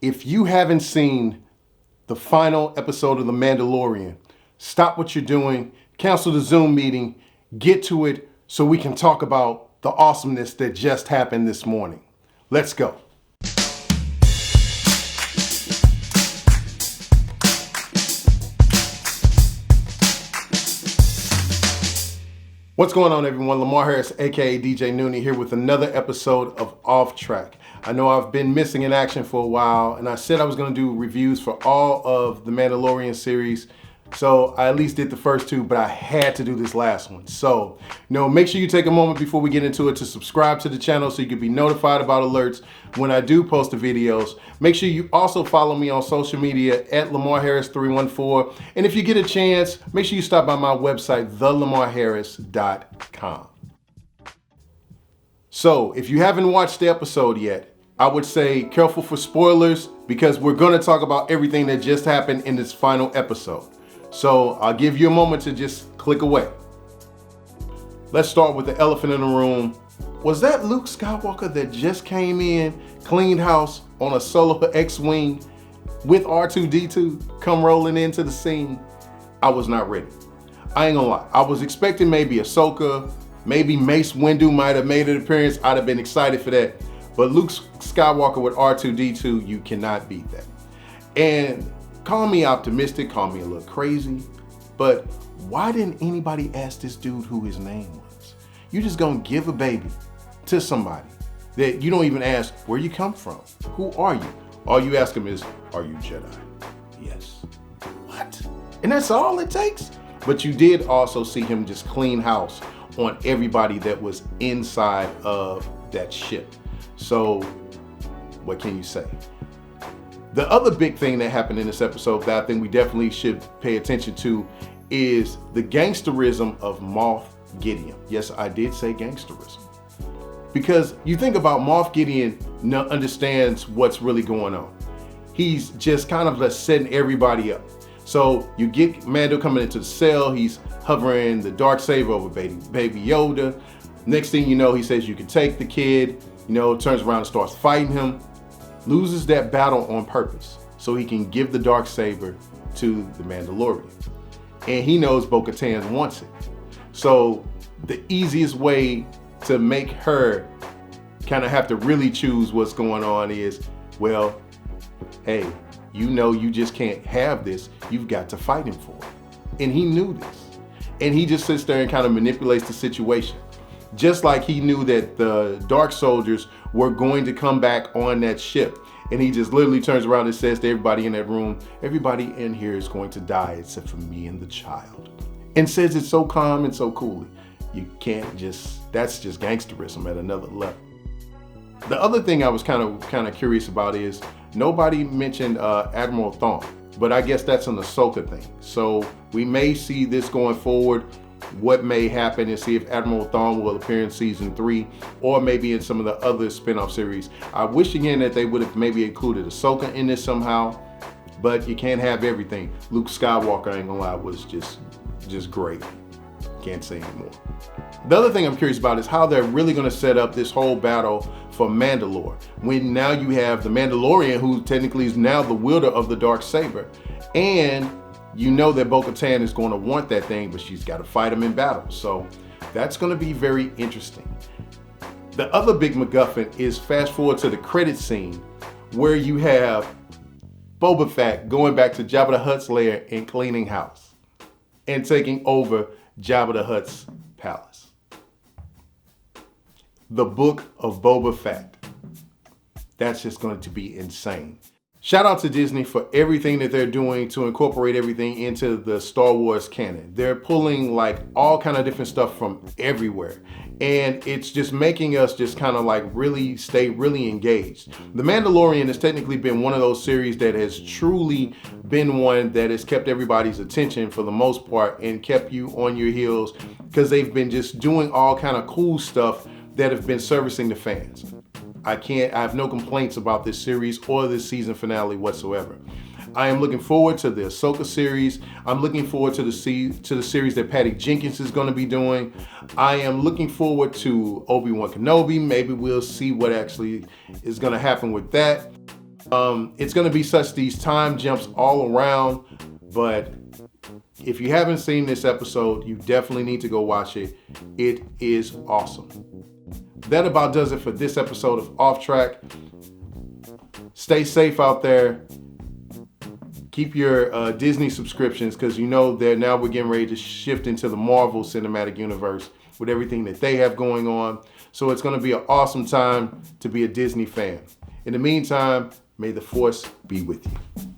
If you haven't seen the final episode of The Mandalorian, stop what you're doing, cancel the Zoom meeting, get to it so we can talk about the awesomeness that just happened this morning. Let's go. What's going on, everyone? Lamar Harris, aka DJ Noonie, here with another episode of Off Track. I know I've been missing in action for a while, and I said I was going to do reviews for all of the Mandalorian series. So I at least did the first two, but I had to do this last one. So, make sure you take a moment before we get into it to subscribe to the channel so you can be notified about alerts when I do post the videos. Make sure you also follow me on social media at LamarHarris314. And if you get a chance, make sure you stop by my website, thelamarharris.com. So if you haven't watched the episode yet, I would say careful for spoilers because we're going to talk about everything that just happened in this final episode. So I'll give you a moment to just click away. Let's start with the elephant in the room. Was that Luke Skywalker that just came in, cleaned house on a solo X-Wing with R2-D2 come rolling into the scene? I was not ready. I ain't gonna lie. I was expecting maybe Ahsoka, maybe Mace Windu might have made an appearance. I'd have been excited for that. But Luke Skywalker with R2-D2, you cannot beat that. And call me optimistic, call me a little crazy, but why didn't anybody ask this dude who his name was? You just gonna give a baby to somebody that you don't even ask where you come from. Who are you? All you ask him is, are you Jedi? Yes. What? And that's all it takes? But you did also see him just clean house on everybody that was inside of that ship. So what can you say? The other big thing that happened in this episode that I think we definitely should pay attention to is the gangsterism of Moff Gideon. Yes, I did say gangsterism. Because you think about Moff Gideon understands what's really going on. He's just kind of just setting everybody up. So you get Mando coming into the cell, he's hovering the Darksaber over baby Yoda. Next thing you know, he says you can take the kid, turns around and starts fighting him. Loses that battle on purpose so he can give the Darksaber to the Mandalorian. And he knows Bo-Katan wants it. So the easiest way to make her kind of have to really choose what's going on is, well, hey, you just can't have this. You've got to fight him for it. And he knew this. And he just sits there and kind of manipulates the situation. Just like he knew that the Dark Soldiers were going to come back on that ship. And he just literally turns around and says to everybody in that room, everybody in here is going to die except for me and the child. And says it so calm and so coolly. You can't that's just gangsterism at another level. The other thing I was kind of curious about is nobody mentioned Admiral Thrawn, but I guess that's an Ahsoka thing. So we may see this going forward. What may happen and see if Admiral Thrawn will appear in season 3 or maybe in some of the other spin-off series. I wish again that they would have maybe included Ahsoka in this somehow, but you can't have everything. Luke Skywalker, I ain't gonna lie, was just great. Can't say anymore. The other thing I'm curious about is how they're really gonna set up this whole battle for Mandalore. When now you have the Mandalorian, who technically is now the wielder of the Darksaber, and you know that Bo-Katan is going to want that thing, but she's got to fight him in battle. So that's going to be very interesting. The other big MacGuffin is fast forward to the credit scene where you have Boba Fett going back to Jabba the Hutt's lair and cleaning house and taking over Jabba the Hutt's palace. The Book of Boba Fett. That's just going to be insane. Shout out to Disney for everything that they're doing to incorporate everything into the Star Wars canon. They're pulling like all kind of different stuff from everywhere. And it's just making us just kind of like really stay really engaged. The Mandalorian has technically been one of those series that has truly been one that has kept everybody's attention for the most part and kept you on your heels because they've been just doing all kind of cool stuff that have been servicing the fans. I have no complaints about this series or this season finale whatsoever. I am looking forward to the Ahsoka series. I'm looking forward to the series that Patty Jenkins is going to be doing. I am looking forward to Obi-Wan Kenobi. Maybe we'll see what actually is going to happen with that. It's going to be such these time jumps all around, but if you haven't seen this episode, you definitely need to go watch it. It is awesome. That about does it for this episode of Off Track. Stay safe out there. Keep your Disney subscriptions, because you know that now we're getting ready to shift into the Marvel Cinematic Universe with everything that they have going on. So it's going to be an awesome time to be a Disney fan. In the meantime, may the Force be with you.